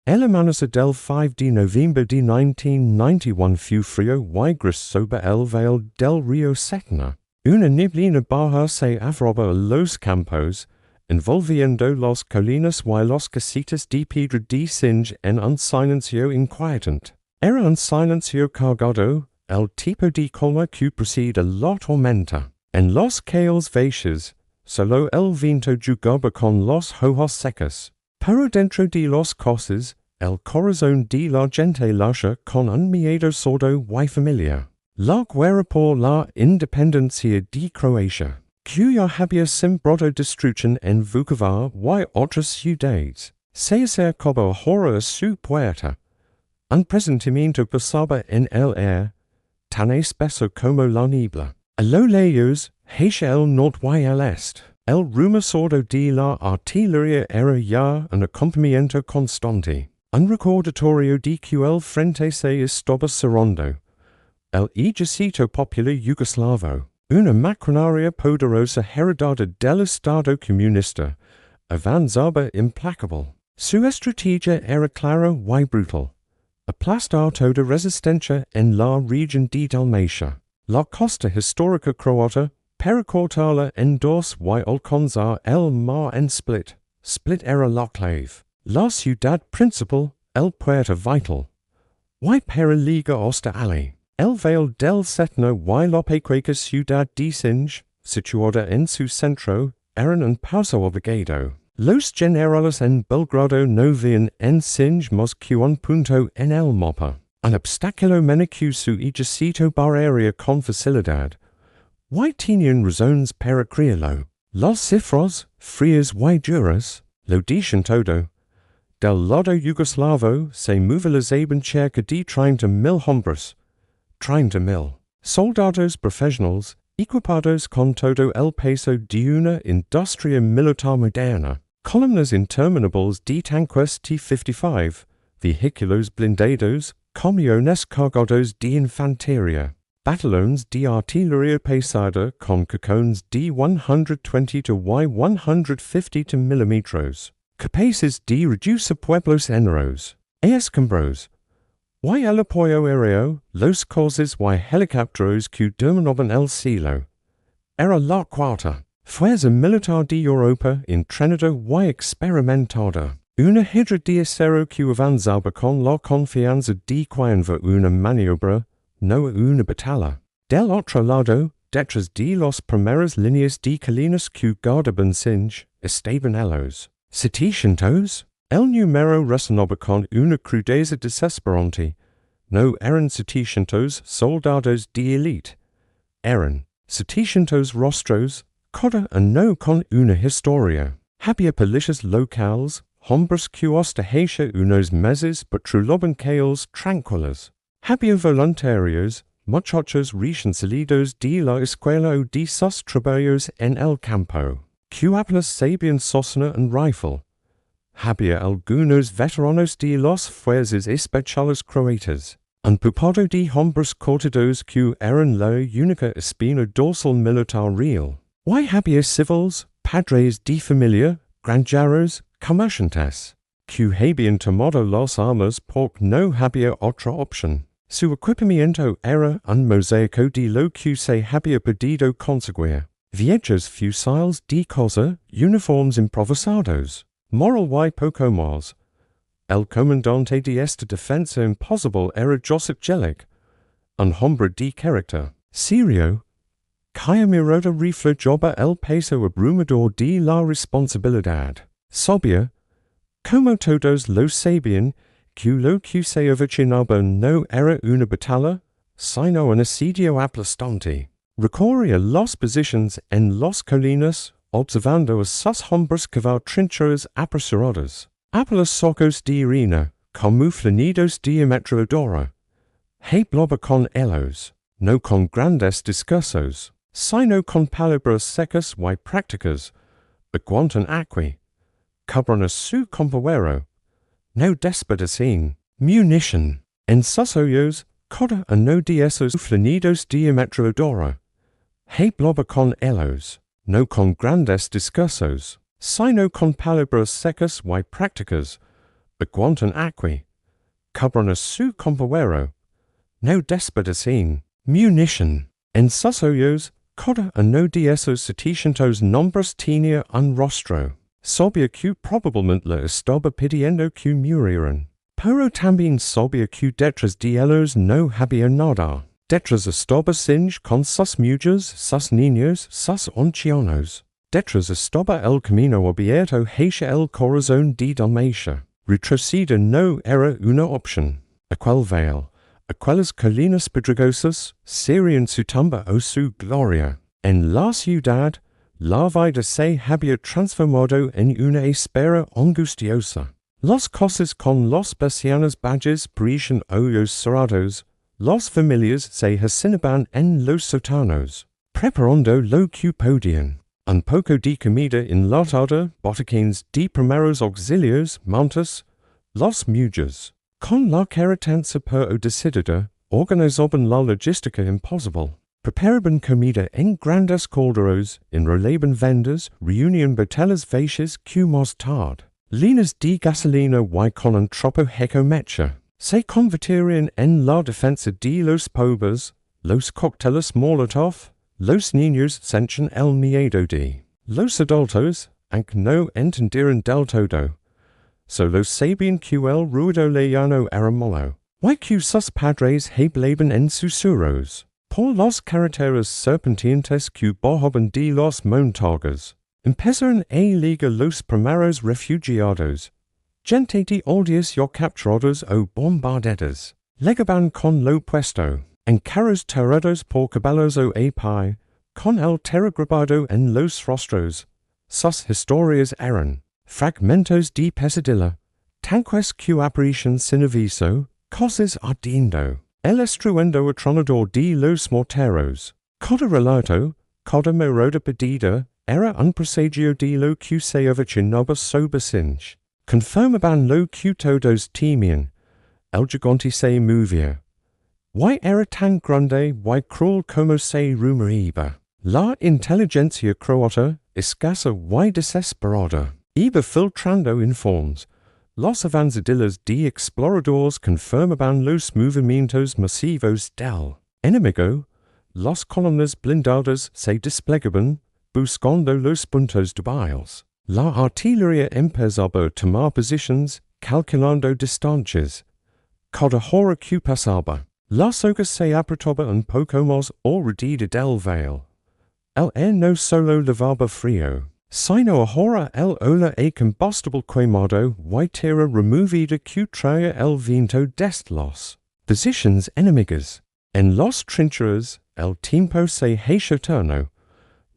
Elemanus del 5 de noviembre de 1991 fu frio y gris sobre el valle del río Cetina. Una neblina baja se avroba los campos, envolviendo los colinas y los casitas de piedra de Sinj en un silencio inquietante. Era un silencio cargado, el tipo de calma que precede la tormenta. En los cales vaches, solo el viento jugaba con los ojos secos. Pero dentro de los coches, el corazón de la gente lucha con un miedo sordo y familiar. La guerra por la independencia de Croacia, cuya había sembrado destrucción en Vukovar y otras ciudades, se acercaba ahora a su puerta. Un presentimiento pasaba en el aire, tan espeso como la niebla. A lo lejos, hacia el norte y el este, el rumor sordo de la artillería era ya un acompañamiento constante, un recordatorio de que el frente se estaba cerrando. El Ejército Popular Yugoslavo, una maquinaria poderosa heredada del Estado comunista, avanzaba implacable. Su estrategia era clara y brutal. Aplastar toda resistencia en la región de Dalmacia, la costa histórica croata, para cortarla en dos y alcanzar el mar en Split. Split era la clave, la ciudad principal, el puerto vital. Y para liga hasta allí, el valle del Cetina y la pequeña ciudad de Sinj, situada en su centro, eran un paso obligado. Los generales en Belgrado no veían en Sinj más que un punto en el mapa, un obstáculo menos que su ejército barrería con facilidad. Y tenían razones para creerlo. Las cifras, frías y duras, lo dicen todo. Del lado yugoslavo se movilizaban cerca de 30,000 hombres. 30,000 soldados profesionales, equipados con todo el peso de una industria militar moderna. Columnas interminables de tanques T-55, vehículos blindados, camiones cargados de infantería, batallones de artillería pesada con cacones de 120 to y 150 milímetros, capaces de reducir pueblos enteros, escombros, y el apoyo aéreo, los coches y helicópteros que dominaban el cielo. Era la cuarta fuerza militar de Europa entrenada y experimentada. Una hidra de acero que avanzaba con la confianza de quien ve una maniobra, no una batalla. Del otro lado, detrás de las primeras líneas de colinas que guardaban Sinj, estaban ellos. 700. El número resonaba con una crudeza desesperante. No eran 700 soldados de élite. Eran 700 rostros, cada uno con una historia. Había policías locales, hombres que hasta hace unos meses patrullaban calles tranquilas. Había voluntarios, muchachos recién salidos de la escuela o de sus trabajos en el campo, que apenas sabían sostener un rifle. Había algunos veteranos de las fuerzas especiales croatas, un puñado de hombres cortados que eran la única espina dorsal militar real. Y había civiles, padres de familia, granjeros, comerciantes, que habían tomado las armas porque no había otra opción. Su equipamiento era un mosaico de lo que se había podido conseguir. Viejos fusiles de caza, uniformes improvisados, moral y poco más. El comandante de esta defensa imposible era Josip Jelic, un hombre de carácter serio, que mirada reflejaba el peso abrumador de la responsabilidad. Sabía, como todos lo sabían, que lo que se avecinaba no era una batalla, sino un asedio aplastante. Recorría las posiciones en las colinas, observando a sus hombres cavar trincheras apresuradas. Apelas socos de arena, camuflanidos de ametralladora. Hablaba con ellos, no con grandes discursos, sino con palabras secas y prácticas. Aguantan aquí. Cubran a su compañero. No despedacen. Munition. En sus oídos, cada uno de esos flanidos de ametralladora. Hablaba con ellos, no con grandes discursos, sino con palabras secas y prácticas. aguantan aqui, cabrones su compañero, no despedacin, munition, en sus hoyos, coda a no diesos setecientos nombres tenía un rostro, sabía que probablemente la estaba pidiendo que murieran, pero también sabía que detrás de ellos no había nada, detrás estaba Sinj con sus mujeres, sus niños, sus ancianos, detrás estaba el camino abierto hacia el corazón de Dalmacia, retroceder no era una opción, aquel veil, aquellas colinas pedregosas, serían su tumba o su gloria. En la ciudad, la vida se había transformado en una espera angustiosa. Las cosas con los persianas bajas brillan ojos cerrados, las familias se hacinaban en los sótanos, preparando lo que podían. Un poco de comida enlatada, botiquines de primeros auxilios, mantas, los mujeres. Con la caritanza per decidida, organizaban la logística imposible. Preparaban comida en grandes calderos, enrolaban vendas, reunían botellas vacías que más tarde, líneas de gasolina y con un tropo hecomecha, se convertirían en la defensa de los pobres, los cócteles Molotov, los niños sentían el miedo de los adultos, aunque no entendieran del todo. Solo sabían que el ruido lejano era malo, y que sus padres hablaban en susurros, por las carreteras serpenteantes que bajaban de los montañas. Empezaron a llegar los primeros refugiados, gente de aldeas ya capturados o bombardeadas, llegaban con lo puesto, en carros tirados por caballos o a pie, con el terror grabado en los rostros. Sus historias eran fragmentos de pesadilla, tanques que aparecían sin aviso, cosas ardiendo, el estruendo atronador de los morteros. Cada relato, cada mirada perdida, era un presagio de lo que se avecinaba sobre Sinj. Confirmaban lo que todos temían, el gigante se movía. Y era tan grande y cruel como se rumoreaba. La inteligencia croata, escasa y desesperada, iba filtrando informes. Los avanzadillas de exploradores confirmaban los movimientos masivos del enemigo. Las columnas blindadas se desplegaban, buscando los puntos débiles. La artillería empezaba a tomar posiciones, calculando distancias. Cada hora que pasaba, las hojas se apretaban un poco más alrededor del veil. El air no solo levaba frío, sino ahora el olor a combustible quemado y tierra removida que traía el viento desde las posiciones enemigas. En las trincheras, el tiempo se hacía eterno.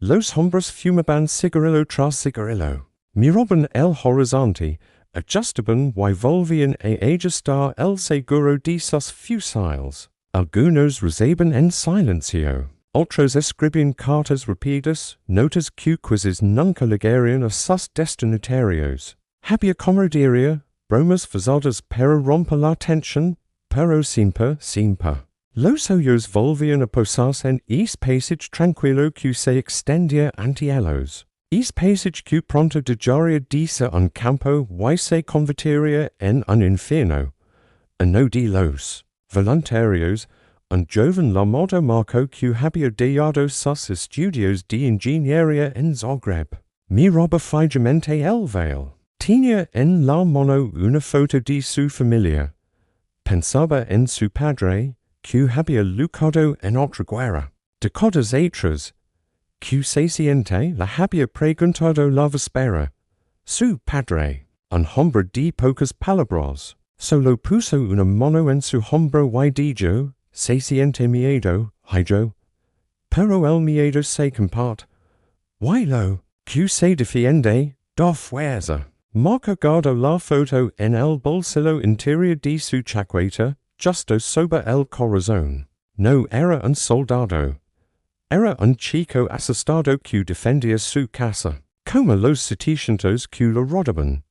Los hombres fumaban cigarrillo tras cigarrillo, miraban el horizonte, ajustaban y volvían a ajustar el seguro de sus fusiles. Algunos rezaban en silencio. Otros escribían cartas rápidas, notas que quizás nunca llegarían a sus destinatarios. Había camaradería, bromas forzadas para romper la tensión, pero siempre. Los ojos volvían a posarse en ese passage tranquilo que se extendía ante ellos. Ese passage que pronto dejaría de ser un campo y se convertiría en un infierno. Uno de los voluntarios, un joven llamado Marco que había dejado sus estudios de ingeniería en Zagreb. Miraba fijamente el veil. Tenía en la mano una foto de su familia. Pensaba en su padre, que había luchado en otra guerra. Décadas atrás, que se siente la había preguntado la víspera. Su padre, un hombre de pocas palabras, solo puso una mano en su hombro y dijo, se siente miedo, hijo. Pero el miedo se comparte. Y lo que se defiende, da fuerza. Marco guardó la foto en el bolsillo interior de su chaqueta, justo sobre el corazón. No era un soldado. Era un chico asustado que defendía su casa, como los setecientos que lo rodeaban.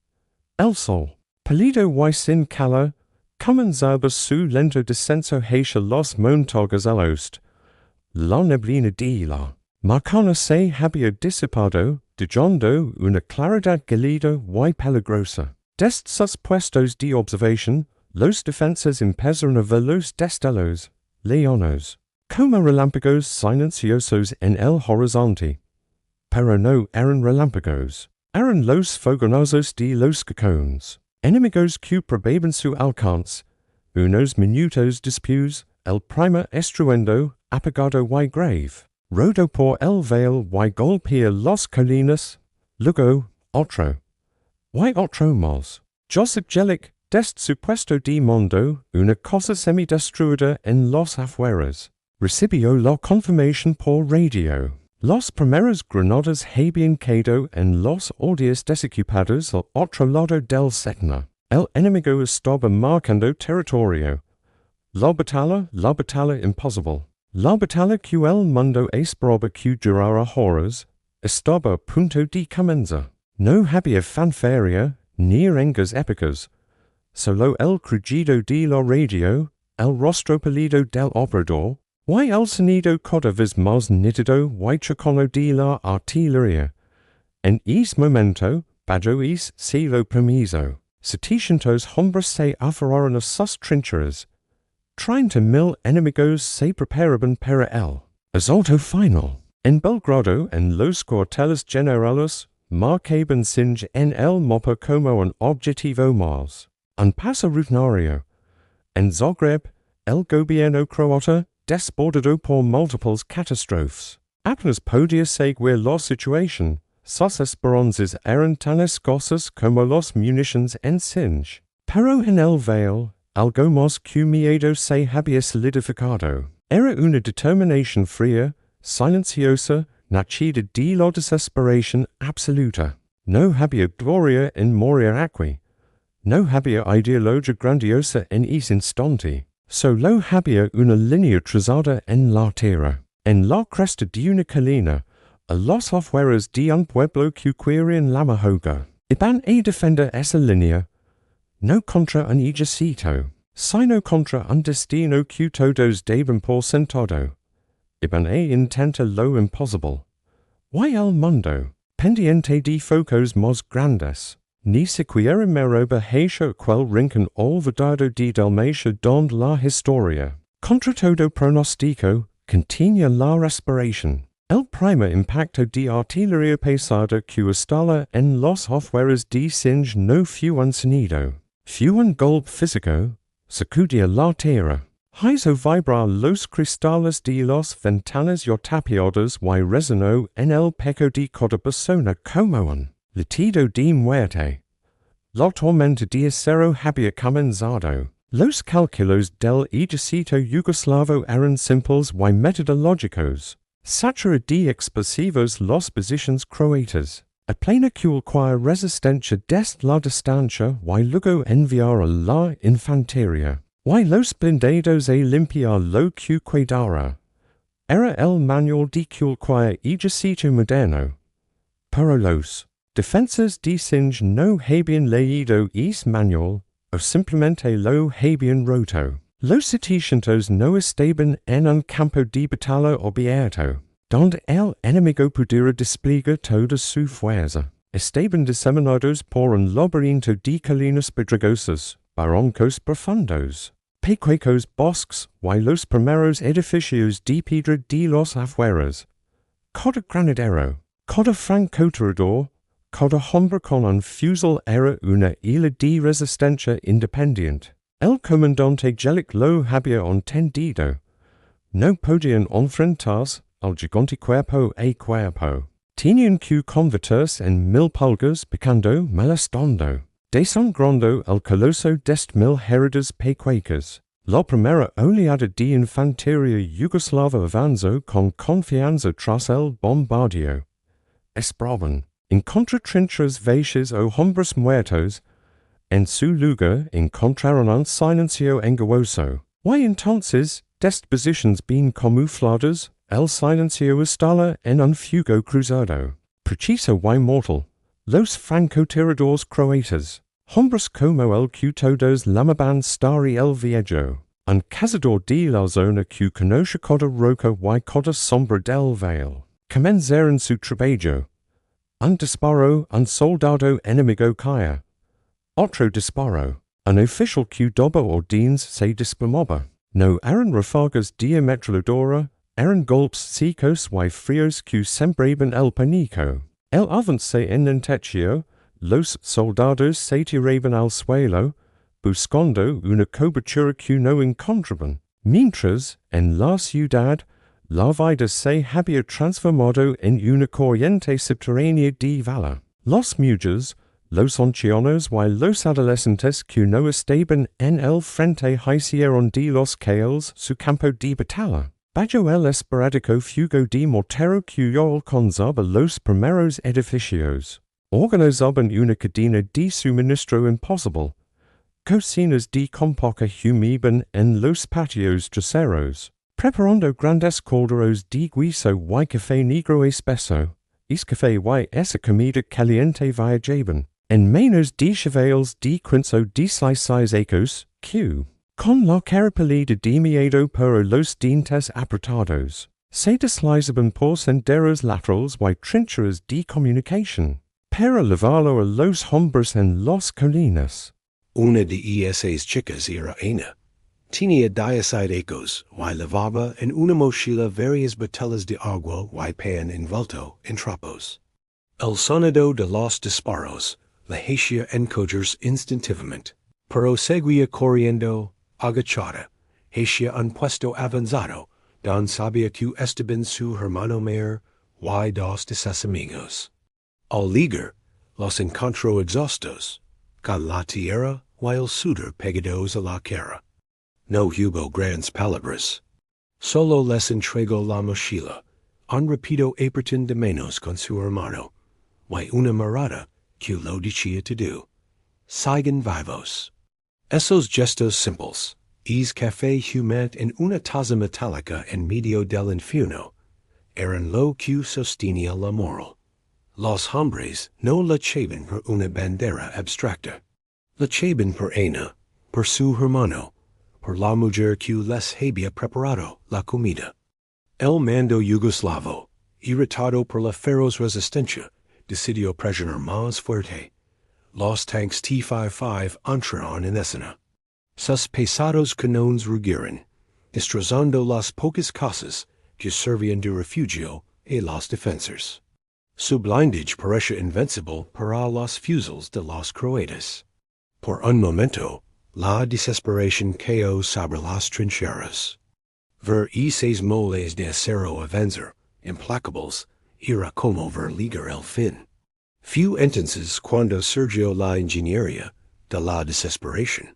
El sol, pálido y sin calor, comenzaba su lento descenso hacia los montañas al oeste. La neblina de la mañana se había disipado, dejando una claridad gélida y peligrosa. Dest sus puestos de observación, los defensas empezaron a ver los destellos, leonos, como relámpagos silenciosos en el horizonte. Pero no eran relámpagos, eran los fogonazos de los cacones, enemigos que probaban su alcance. Unos minutos después, el primer estruendo apagado y grave, rodó por el valle y golpea los colinas, luego, otro. Y otro más. Josip Jelic, dest supuesto de mundo, una cosa semi-destruida en los afueras. Recibió la confirmación por radio. Los primeros granadas habían caído en los aldeas desocupados al otro lado del Cetina. El enemigo estaba marcando territorio. La batalla imposible. La batalla que el mundo esperaba que durara horas, estaba a punto de comenzar. No había fanfarria, ni arengas épicas. Solo el crujido de la radio, el rostro pálido del operador, y el sonido cada vez más nítido y chocano de la artillería. En ese momento, bajo ese cielo permiso, 700 hombres se aferraron a sus trincheras. 30,000 enemigos se preparaban para el asalto final. En Belgrado, en los cuarteles generales, marcaban Sinj en el mapa como un objetivo más. Un paso rutinario. En Zagreb, el gobierno croata, desbordado por múltiples catástrofes, apenas podía seguir la situación. Sus esperanzas eran tan escasas como las municiones en Sinj. Pero en el valle, algo más que miedo se había solidificado. Era una determinación fría, silenciosa, nacida de la desesperación absoluta. No había gloria en morir aquí. No había ideología grandiosa en ese instante. Solo había una línea trazada en la tierra. En la cresta de una colina, a los afueras de un pueblo que querían la mahoga. Iban a defender esa línea, no contra un ejército, sino contra un destino que todos daban por sentado. Iban a intentar lo imposible. Y el mundo, pendiente de focos más grandes, ni siquiera miraba hacia aquel rincón olvidado de Dalmacia donde la historia, contra todo pronóstico, continua la respiración. El primer impacto de artillería pesada que estaba en los afueras de Sinj no fue un sonido, fue un golpe físico, sacudía la tierra. Hizo vibrar los cristales de las ventanas y tapiadas y resonó en el pecho de cada persona como un latido de muerte. La tormenta de acero había comenzado. Los cálculos del Ejército Yugoslavo eran simples y metodológicos. Satura de explosivos las posiciones croatas. A plena cualquier resistencia desde la distancia y luego enviar a la infantería. Y los blindados a limpiar lo que quedara. Era el manual de cualquier ejército moderno. Pero los defensas de Sinj no habían leído ese manual, o simplemente lo habían roto. Los 700 no estaban en un campo de batalla abierto, donde el enemigo pudiera desplegar toda su fuerza. Estaban diseminados por un laberinto de colinas pedregosas, barrancos profundos, pequeños bosques y los primeros edificios de piedra de los afueras. Cada granadero, cada francotirador, cada hombre con un fusil era una isla de resistencia independiente. El comandante Jelic lo había entendido. No podían enfrentarse al gigante cuerpo a cuerpo. Tenían que convertirse en 1000 pulgas picando, molestando, desangrando el coloso dest 1000 heridas pequeñas. La primera oleada de infantería yugoslava avanzó con confianza tras el bombardeo. Esperaban, encontrar trincheras vacías o hombres muertos. En su lugar encontraron un silencio engorroso. Y entonces, dest posiciones bien camufladas, el silencio estaba en un fuego cruzado. Preciso y mortal. Los francotiradores croatas. Hombres como el que todos llamaban Stari el Viejo. Un cazador de la zona que conoce cada roca y cada sombra del valle. Comenzaron su trabajo. Un disparo, un soldado enemigo cae. Otro disparo. An official Q doba ordines se dispomoba. No eran rafagas diametralodora, eran golpes secos y frios Q sembraban el panico. El avance en entechio, los soldados se tiraban al suelo, buscando una cobertura Q no encontraban. Mientras, en la ciudad, la vida se había transformado en una corriente subterránea de valor. Los mujeres, los ancianos y los adolescentes que no estaban en el frente hicieron de los caels su campo de batalla. Bajo el esporádico fuego de mortero que alcanzaba los primeros edificios. Organizaban una cadena de suministro imposible. Cocinas de compoca humeaban en los patios traseros, preparando grandes calderos de guiso y café negro espeso. Es café y esa comida caliente viajaban en menos de chavales de quince de seis ecos, Q. Con la carapelida de miedo por los dientes apretados, se deslizaban por senderos laterales y trincheras de comunicación, para llevarlo a los hombres en las colinas. Una de esas chicas era Ana. Tenía 17 ecos, y llevaba en una mochila varias botellas de agua y pan envuelto en trapos. El sonido de los disparos la hacía encoger instintivamente, pero seguía corriendo, agachada, hacía un puesto avanzado, don sabía que estaban su hermano mayor y dos de sus amigos. Al llegar, los encontró exhaustos, con la tierra y el sudor pegados a la cara. No hubo grandes palabras. Solo les entregó la mochila, un rápido apretón de manos con su hermano, y una mirada que lo decía todo. Sigan vivos. Esos gestos simples, es café humant en una taza metálica en medio del infierno, eran lo que sostenía la moral. Los hombres no luchaban por una bandera abstracta. Luchaban por Ana, por su hermano, por la mujer que les había preparado la comida. El mando yugoslavo, irritado por la feroz resistencia, decidió presionar más fuerte. Los tanques T-55 entraron en escena. Sus pesados cañones rugieron, destrozando las pocas casas que servían de refugio a los defensores. Su blindage parecía invencible para los fusiles de los croatas. Por un momento, la desesperación cayó sobre las trincheras. Ver esos moles de acero avanzar, implacables, era como ver ligar el fin. Few entonces cuando surgió la ingeniería de la desesperación.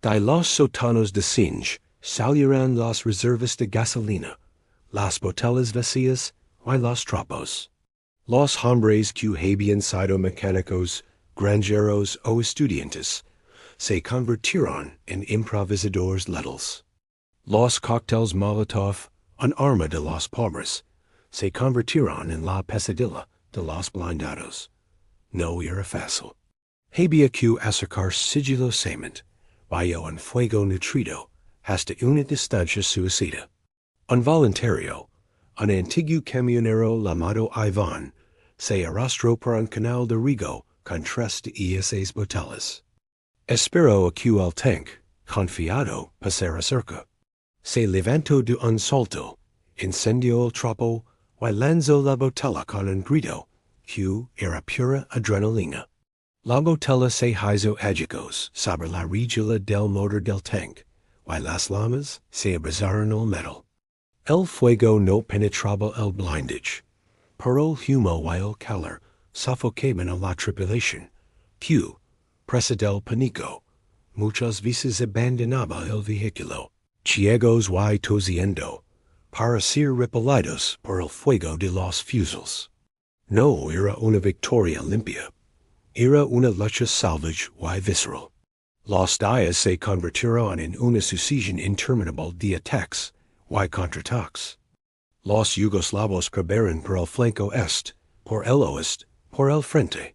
De los sótanos de Sinj salieron las reservas de gasolina, las botellas vacías y los trapos. Los hombres que habían sido mecánicos, granjeros o estudiantes se convirtieron en improvisadores letales. Los cócteles Molotov, un arma de los pobres, se convirtieron en la pesadilla de los blindados. No era fácil. Había que acercar sigilosamente, bajo un fuego nutrido, hasta una distancia suicida. Un voluntario, un antiguo camionero llamado Iván, se arrastró por un canal de riego con 3 de esas botellas. Esperó a que el tanque, confiado, pasara cerca. Se levantó de un salto, incendió el trapo y lanzó la botella con un grito que era pura adrenalina. La botella se hizo aguijos sobre la regla del motor del tanque, y las llamas se abrazaron el metal. El fuego no penetraba el blindage, pero el humo y el calor sofocaban a la tripulación, que, presa del pánico, muchas veces abandonaba el vehículo, ciegos y tosiendo, para ser repelidos por el fuego de los fusiles. No era una victoria limpia, era una lucha salvaje y visceral. Los días se convirtieron en una sucesión interminable de ataques y contraataques. Los yugoslavos cargaron por el flanco este, por el oeste, por el frente.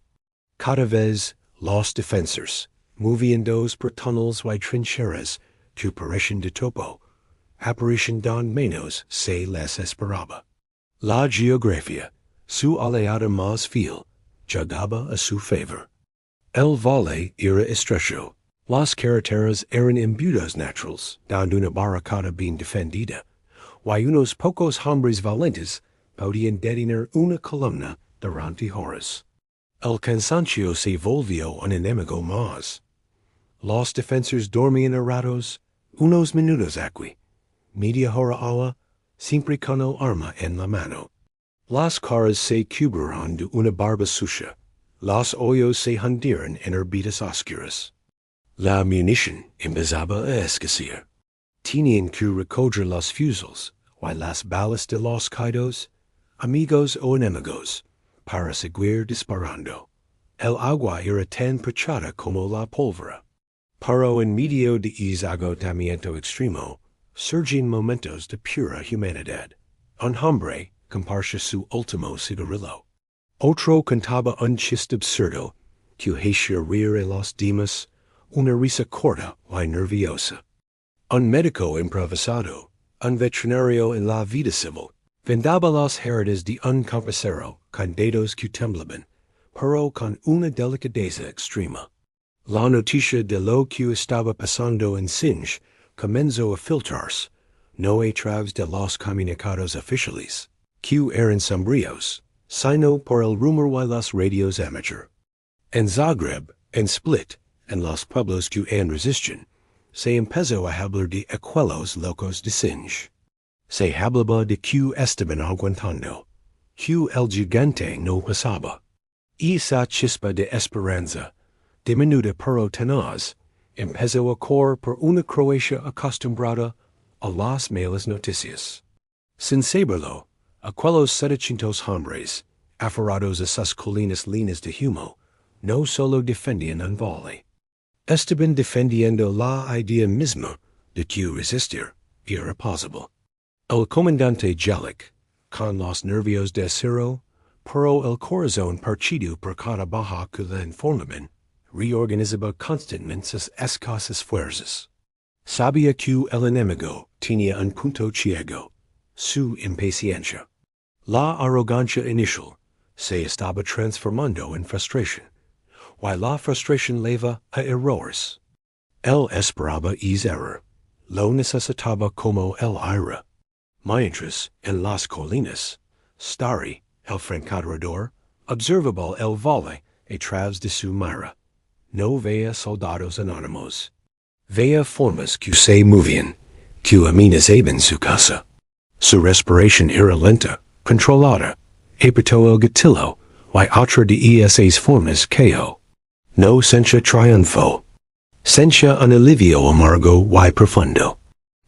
Cada vez, los defensores, moviéndose por túneles y trincheras, que parecían de topo, aparecían don menos se les esperaba. La geografía, su aliada más fiel, llegaba a su favor. El valle era estrecho. Las carreteras eran imbuidas naturales, dando una barricada bien defendida. Y unos pocos hombres valentes podían detonar una columna durante horas. El cansancio se volvió un enemigo más. Los defensores dormían a ratos, unos minutos aquí, media hora agua, siempre con el arma en la mano. Las caras se cubrieron de una barba sucia. Los hoyos se hundieron en orbitas oscuras. La munición empezaba a escasear. Tenían que recoger los fusiles, y las balas de los caídos, amigos o enemigos, para seguir disparando. El agua era tan pechada como la pólvora. Pero en medio de ese agotamiento extremo, surgían momentos de pura humanidad. Un hombre compartía su último cigarrillo. Otro contaba un chiste absurdo que hacía reír a los demás, una risa corta y nerviosa. Un médico improvisado, un veterinario en la vida civil, vendaba las heridas de un compañero con dedos que temblaban, pero con una delicadeza extrema. La noticia de lo que estaba pasando en Sinj comenzó a filtrarse, no a través de los comunicados oficiales, que eran sombríos, sino por el rumor y las radios amateur. En Zagreb, en Split, en los pueblos que han resisten, se empezó a hablar de aquellos locos de Sinj. Se hablaba de que estaban aguantando, que el gigante no pasaba. Esa chispa de esperanza, diminuta pero tenaz, empezó a correr por una Croacia acostumbrada a las malas noticias. Sin saberlo, aquellos 700 hombres, aferrados a sus colinas líneas de humo, no solo defendían un valle. Estaban defendiendo la idea misma de que resistir era posible. El comandante Jelic, con los nervios de acero, pero el corazón partido por cada baja que le informaban, reorganizaba constantemente sus escasas fuerzas. Sabía que el enemigo tenía un punto ciego, su impaciencia. La arrogancia inicial se estaba transformando en frustración, y la frustración lleva a errores. Él esperaba ese error, lo necesitaba como el aire. Mientras, en las colinas, Starry, el francotirador, observaba el valle a través de su mira. No veía soldados anónimos. Veía formas que se movían, que amenazaban su casa. Su respiración era lenta, controlada, apretó el gatillo, y otra de esas formas cayó. No sentia triunfo. Sentia un alivio amargo y profundo.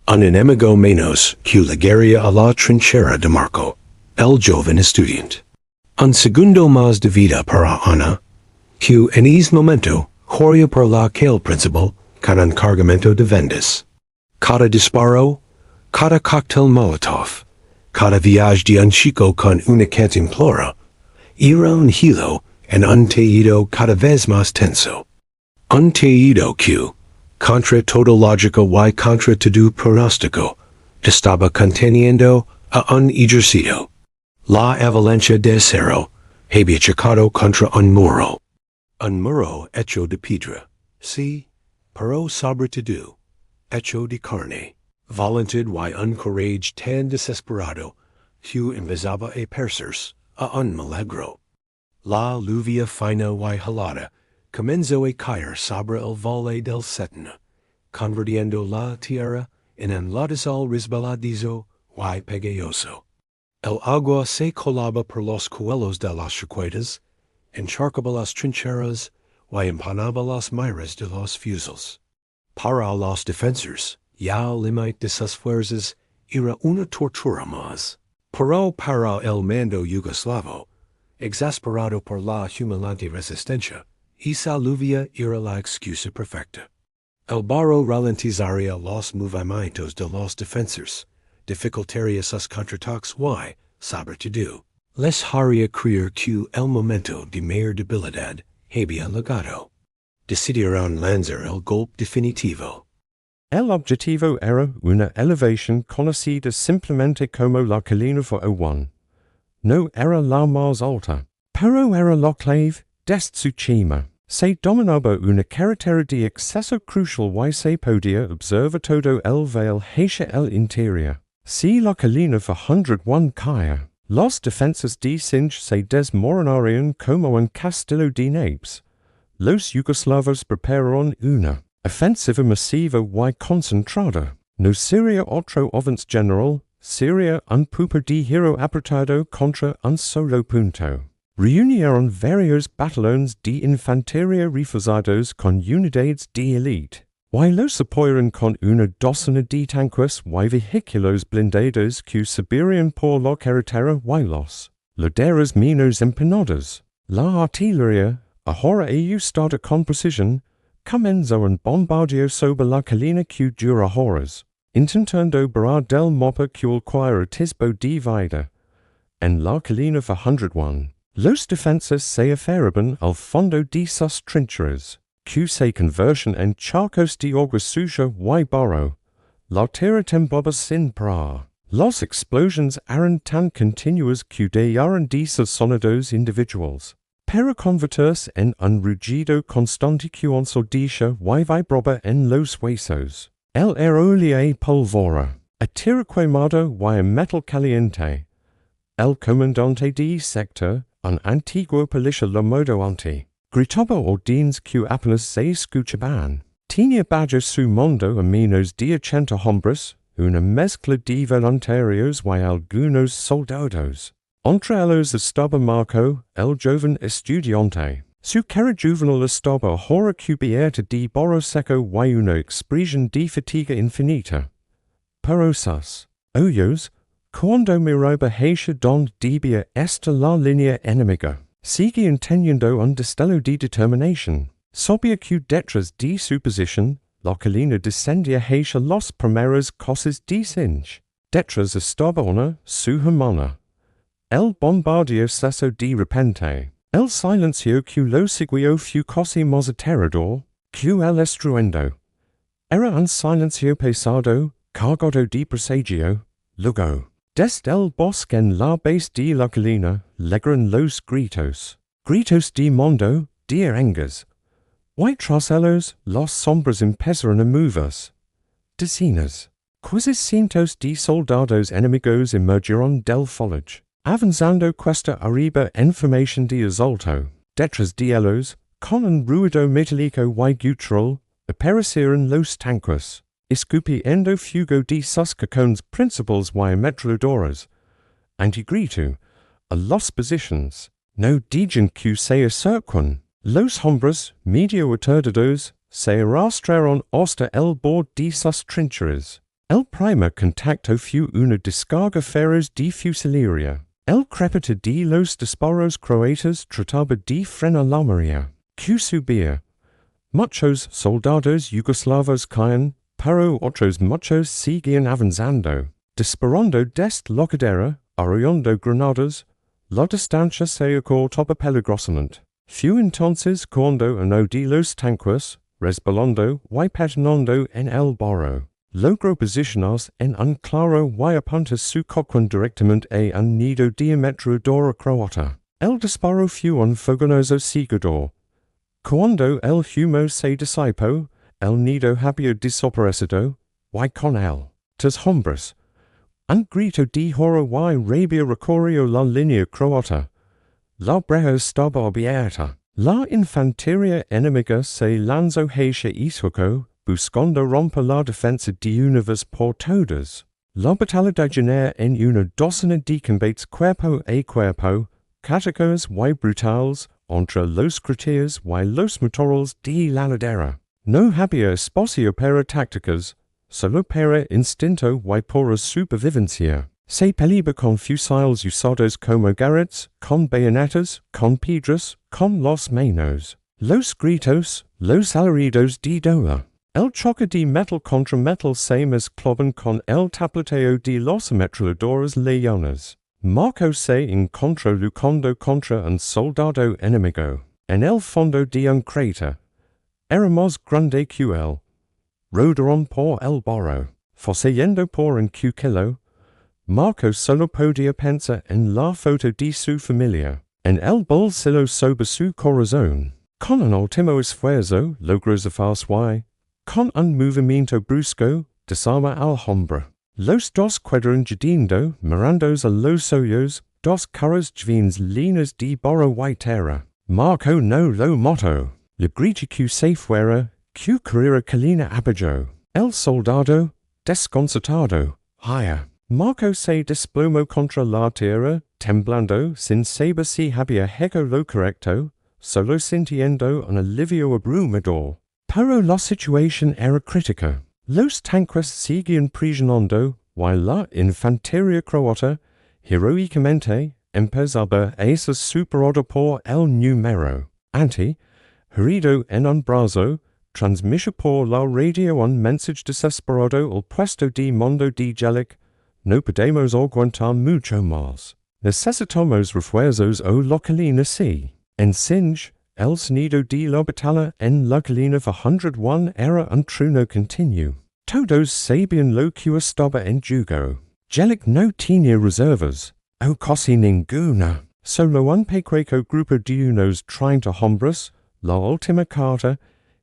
Un enemigo menos que la guerra a la trinchera de Marco, el joven estudiante. Un segundo más de vida para Ana, que en ese momento corría por la calle principal con un cargamento de vendas. Cada disparo, cada cóctel molotov, cada viaje de un chico con una cantimplora, era un hilo en un tejido cada vez más tenso. Un tejido que, contra todo lógico y contra todo pronóstico, estaba conteniendo a un ejército. La avalancha de acero había chocado contra un muro. Un muro hecho de piedra, sí, pero sobre todo, hecho de carne. Voluntad y un courage tan desesperado que empezaba a percerse a un milagro. La lluvia fina y helada comenzó a caer sobre el valle del Cetina, convirtiendo la tierra en un lodazal resbaladizo y pegajoso. El agua se colaba por los cuellos de las circuitas, encharcaba las trincheras y empanaba las miras de los fusiles. Para los defensores, ya el límite de sus fuerzas era una tortura más. Pero para el mando yugoslavo, exasperado por la humillante resistencia, esa lluvia era la excusa perfecta. El barro ralentizaría los movimientos de los defensores, dificultaría sus contraataques y, sobre todo, les haría creer que el momento de mayor debilidad había llegado. Decidieron lanzar el golpe definitivo. El objetivo era una elevación conocida simplemente como la colina for No era la más alta, pero era la clave de su cima. se dominaba una carretera de acceso crucial y se podía observar todo el valle hacia el interior. Si la colina de 101 caía, los defensas de Sinj se desmoronarían como en Castillo de Naples. Los yugoslavos prepararon una ofensiva masiva y concentrada. No sería otro avance general, sería un pupo de giro apretado contra un solo punto. Reunieron varios batallones de infantería reforzados con unidades de élite, y los apoyaron con una docena de tanques y vehículos blindados que subirían por la carretera y los laderas menos empinadas. La artillería, ahora ajustada con precisión, comenzó un bombardeo sobre la colina que dura horas, intentando barrar del mapa que el atisbo de vida. En la colina de 101, los defensas se aferraban al fondo de sus trincheras, que se convertían en charcos de agua sucia y barro. La tierra temblaba sin parar. Las explosiones eran tan continuas que dejaron de ser sonidos individuales, para convertirse en un rugido constante que ensordecía y vibraba en los huesos. El aerolía pólvora, a tierra quemada y a metal caliente. El comandante de sector, un antiguo policía llamado ante, gritaba órdenes que apenas se escuchaban. Tenía bajo su mando a menos de 80 hombres, una mezcla de voluntarios y algunos soldados. Entre ellos estaba Marco, el joven estudiante. Su cara juvenil estaba ahora cubierta de barro seco y una expresión de fatiga infinita. Pero sus ojos, cuando miraba hacia donde debía estar la línea enemiga, seguían teniendo un destello de determinación. Sabía que detrás de su posición, la colina descendía hacia las primeras cosas de Sinj. Detrás estaba una su hermana. El bombardeo cesó de repente. El silencio que lo siguió fue casi más aterrador que el estruendo. Era un silencio pesado, cargado de presagio. Luego, desde el bosque en la base de la colina, llegaron los gritos. Gritos de mundo, de arengas. Y tras ellos, las sombras empezaron a moverse. Decenas, quizás cientos de soldados enemigos emergieron del foliage, avanzando cuesta arriba en formación de asalto. Detrás de ellos, con un ruido metálico y gutural, aparecieron los tanques, escupiendo fuego de sus cacones principales y ametralladoras. Antigrito, a las posiciones, no digan que se acercan. Los hombres, medio aterrados, se arrastraron hasta el borde de sus trincheras. El primer contacto fue una descarga feroz de fusilería. El crepito de los disparos croatas trataba de frenar la marea, que subía. Muchos soldados yugoslavos caían, pero otros muchos seguían avanzando, disparando desde la cadera, arrollando granadas. La distancia se acortaba peligrosamente. Fue entonces cuando uno de los tanques, resbalando y patinando en el barro, logró posicionarse en un claro y apuntar su cocón directamente a un nido de ametralladora croata. El disparo fue un fogonoso seguidor. Cuando el humo se disipó, el nido había desaparecido, y con él, tres hombres. Un grito de horror y rabia recorrió la línea croata. La brecha estaba abierta. La infantería enemiga se lanzó hacia Isoko, buscando romper la defensa de una vez por todas. La batalla degeneró en una docena de combates cuerpo a cuerpo, categóricos y brutales, entre los criteros y los matorrales de la ladera. No había espacio para tácticas, solo para instinto y por supervivencia. Se peleaba con fusiles usados como garrotes, con bayonetas, con piedras, con las manos. Los gritos, los alaridos de dolor. El choque de metal contra metal se mezclaban con el tapleteo de las ametralladoras leonas. Marco se encontró luchando contra un soldado enemigo, en el fondo de un cráter. Era más grande que él. Rodaron por el barro, forceyendo por un cuchillo. Marco solo podía pensar en la foto de su familia, en el bolsillo sobre su corazón. Con un último esfuerzo logró zafarse con un movimiento brusco desarma Alhambra. Los dos quedaron jediendo mirandos a los suyos, dos caras jvins líneas de borro terra. Marco no lo motto. Le grigi que se fuera, que carrera calina abajo. El soldado, desconcertado, haya. Marco se desplomó contra la tierra, temblando, sin saber si había hecho lo correcto, solo sintiendo un alivio abrumador. Pero la situación era crítica. Los tanques seguían presionando, while la infantería croata, heroicamente, empezaba a ser superado por el número. Herido en un brazo, transmitió por la radio un mensaje desesperado al puesto de mando de Jelic, no podemos aguantar mucho más. Necesitamos refuerzos o la colina sí. En Sinj, el sonido de la batalla en la colina 401 era un trueno continuo. Todos sabían lo que estaba en juego. Jelic no tenía reservas, o casi ninguna. Solo un pequeño grupo de unos 30 hombres, la última carta,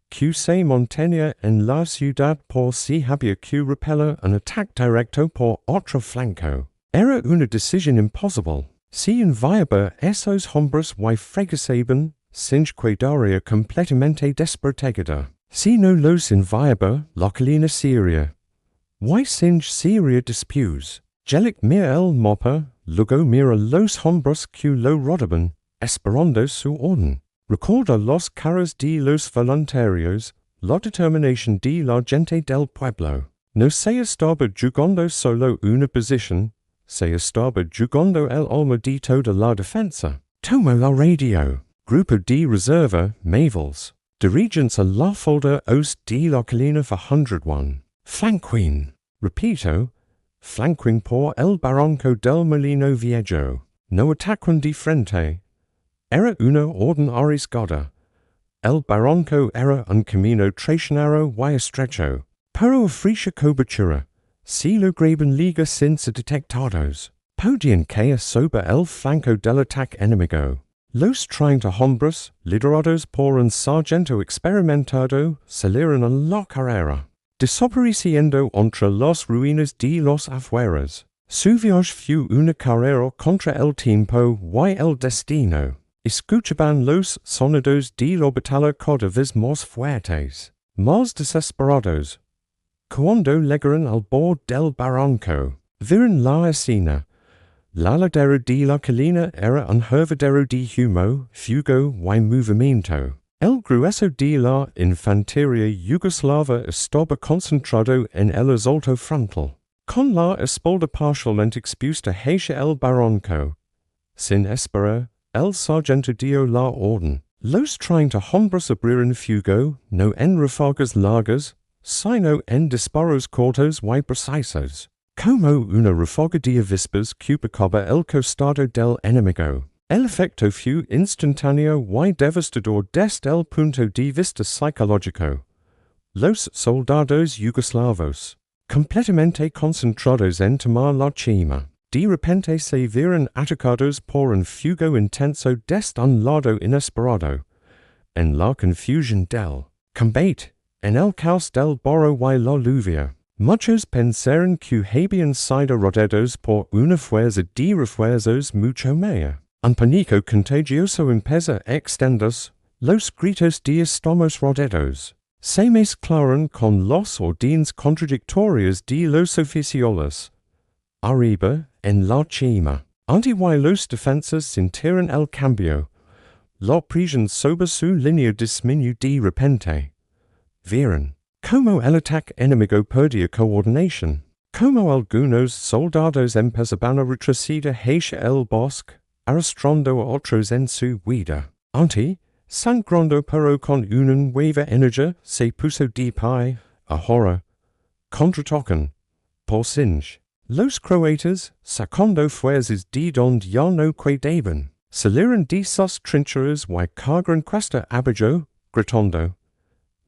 que se mantenía en la ciudad por si había que repeler un ataque directo por otro flanco. Era una decisión imposible. Si enviaba esos hombres y fracasaban, Sinj quedaría completamente desprotegida. Si no los enviaba, la colina sería. Y Sinj sería después. Jelic mira el mapa, luego mira los hombres que lo rodeaban, esperando su orden. Recuerda los caras de los voluntarios, la determinación de la gente del pueblo. No se estaba jugando solo una posición, se estaba jugando el alma de toda la defensa. Tomó la radio. Grupo de reserva, Mavels. Dirigencia a la falda oeste de la colina 401. Flanquin. Repito, flanquin por el barranco del Molino Viejo. No atacan de frente. Era una orden arriesgada. El barranco era un camino traicionero y estrecho. Pero ofrecia cobertura. Si lograban liga sin ser detectados, podían caer sobre el flanco del ataque enemigo. Los 30 hombres, liderados por un sargento experimentado, salieron a la carrera, desapareciendo entre las ruinas de los afueras. Su viaje fue una carrera contra el tiempo y el destino. Escuchaban los sonidos de la batalla cada vez más fuertes, más desesperados. Cuando llegaron al borde del barranco, vieron la escena. La ladera de la colina era un hervidero de humo, fuego y movimiento. El grueso de la infantería yugoslava estaba concentrado en el asalto frontal. Con la espalda parcialmente expuesta hacia el barranco. Sin esperar, el sargento dio la orden. Los 30 hombres abrieron fuego, no en ráfagas largas, sino en disparos cortos y precisos. Como una ráfaga de avispas que picaba el costado del enemigo. El efecto fue instantáneo y devastador desde el punto de vista psicológico. Los soldados yugoslavos, completamente concentrados en tomar la cima, de repente se vieron atacados por un fuego intenso desde un lado inesperado. En la confusión del combate, en el caos del barro y la lluvia, muchos pensaron que habían sido rodeados por una fuerza de refuerzos mucho mayor. Un pánico contagioso empezó a extenderse, los gritos de estamos rodeados se mezclaron con las órdenes contradictorias de los oficiales. Arriba, en la cima, ante y los defensas sintieron el cambio. La presión sobre su línea disminuyó de repente. Vieron como el ataque enemigo perdía coordinación, como algunos soldados empezaban a retroceder hacia el bosque, arrastrando a otros en su huida. Sangrando pero con una nueva energía, se puso de pie, ahora, contraatacan, por Sinj. Los croatas, sacando fuerzas de donde ya no quedaban, salieron de sus trincheras y cargaron cuesta abajo, gritando.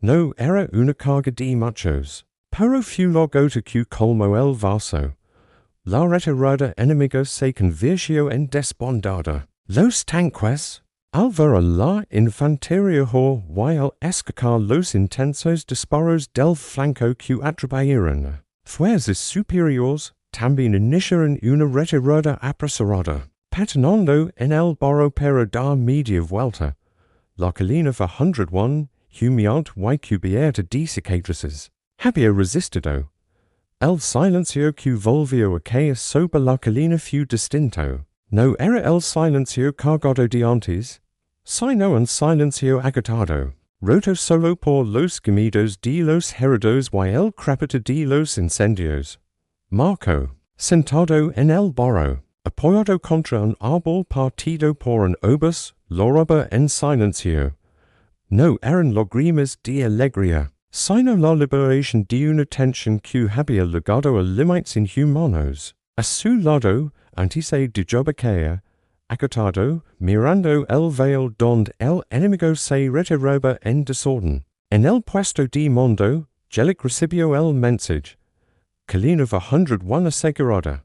No era una carga de machos, pero fue la gota que colmó el vaso. La retirada enemiga se convirtió en desbandada. Los tanques, Alvera la infanteria hor y el escacar los intensos disparos del flanco que atribuyeron fuerzas superiores también iniciaron una retirada apresurada, patinando en el barro para dar media vuelta. La colina fue 101, humillante y cubierta de cicatrices. Había resistido. El silencio que volvió a caer sobre la colina fue distinto. No era el silencio cargado de antes, sino un silencio agotado, roto solo por los gemidos de los heridos y el crepito de los incendios. Marco, sentado en el barro, apoyado contra un árbol partido por un obús, lloraba en silencio. No eran lágrimas de alegría, sino la liberación de una tensión que había llegado a límites inhumanos. A su lado, antes de Jobaquea, acotado, mirando el valle donde el enemigo se retiraba en desorden. En el puesto de mando, Jelic recibió el mensaje. Colina va 101 asegurada.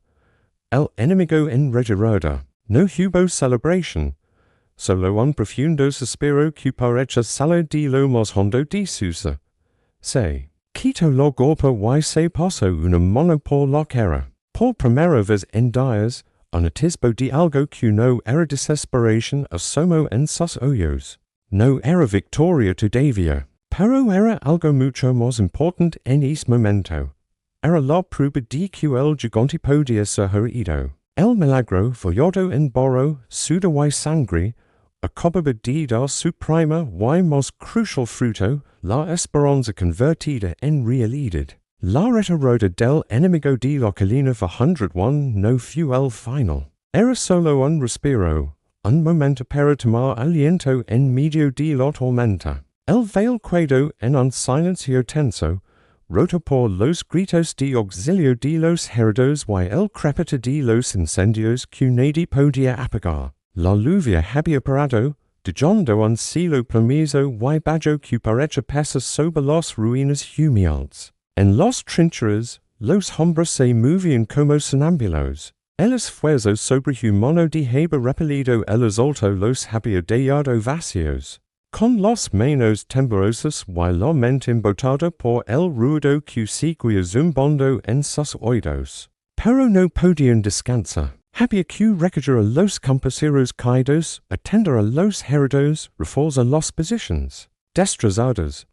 El enemigo en retirada. No hubo celebración. Solo un profundo suspiro que parecía salir de lo más hondo de su se quitó la golpe y se pasó una mano por la cara. Por primera vez en días, un atisbo de algo que no era desesperación asomó en sus ojos. No era victoria todavía, pero era algo mucho más importante en ese momento. Era la prueba de que el gigante podía ser herido. El milagro, follado en barro, sudor y sangre, acababa de dar su prima y más crucial fruto, la esperanza convertida en realidad. La retirada del enemigo de la colina fue 101 no fue el final. Era solo un respiro, un momento para tomar aliento en medio de la tormenta. El valle quedó en un silencio tenso, roto por los gritos de auxilio de los heridos y el crepito de los incendios que nadie podía apagar. La lluvia había parado, dejando un cielo plomizo y bajo que parecía pesar sobre las ruinas humildes. En las trincheras, los hombres se movían como sonambulos. El esfuerzo sobrehumano de haber repelido el asalto los había dejado vacíos. Con las manos temblorosas y la mente embotada por el ruido que seguía zumbando en sus oídos. Pero no podían descansar. Había que recoger a los campesinos caídos, atender a los heridos, reforzar las posiciones destrozadas.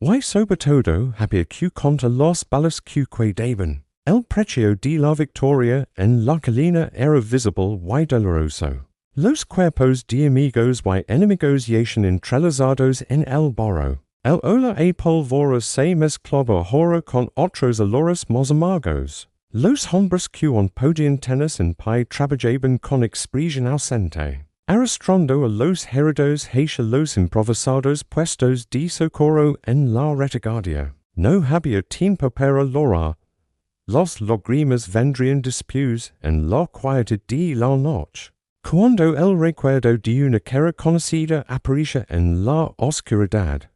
Y sobre todo había que contar las balas que quedaban. El precio de la victoria en la colina era visible y doloroso. Los cuerpos de amigos y enemigos yacían entrelazados en el barro. El olor a pólvora se mezclaba ahora con otros olores más amargos. Los hombres que no podían tenerse en pie trabajaban con expresión ausente, arrastrando a los heridos hacia los improvisados puestos de socorro en la retaguardia. No había tiempo para llorar. Las lágrimas vendrían después en la quietud de la noche. Cuando el recuerdo de una cara conocida aparecía en la oscuridad.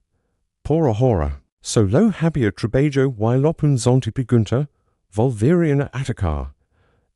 Por ahora, solo había trabajo y la punzante pregunta, volverían a atacar.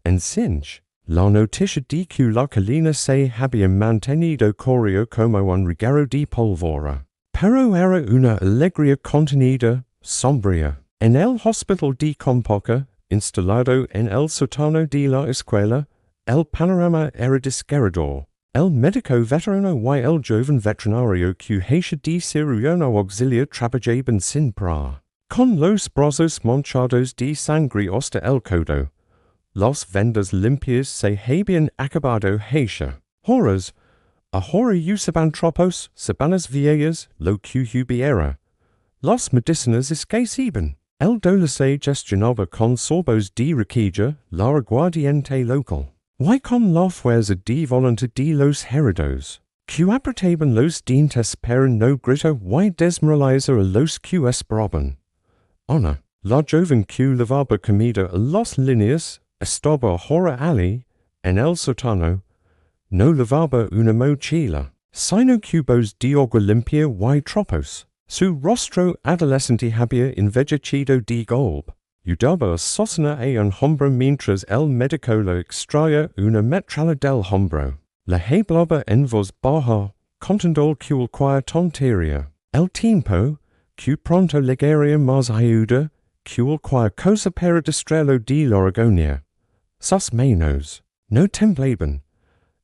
En Sinj, la noticia de que la colina se había mantenido corrió como un reguero de pólvora. Pero era una alegría contenida, sombría. En el hospital de Compoca, instalado en el sótano de la escuela, el panorama era desgarrador. El médico veterano y el joven veterinario que hacía de cirujano auxiliar trabajaban sin parar. Con los brazos manchados de sangre hasta el codo, las vendas limpias se habían acabado hacia. Horas, ahora usaban tropos, sabanas viejas, lo que hubiera. Las medicinas escaseaban. El dolor se gestionaba con sorbos de requilla, la aguardiente local. Y con la fuerza de voluntad de los heridos, que apretaban los dientes para no gritar y desmoralizar a los que esperaban. Ana, la joven que llevaba comida a las líneas, estaba ahora allí, en el sótano. No llevaba una mochila, sino cubos de agua limpia y tropos. Su rostro adolescente había envejecido de gold. Ayudaba a sostener a un hombro mientras el médico le extraía una metralla del hombro. La hebloba en vos baja, contendol cual quia tonteria. El tiempo, que pronto legaria mas ayuda, cual quia cosa para distrello de l'Oregonia. Sus menos, no templaban.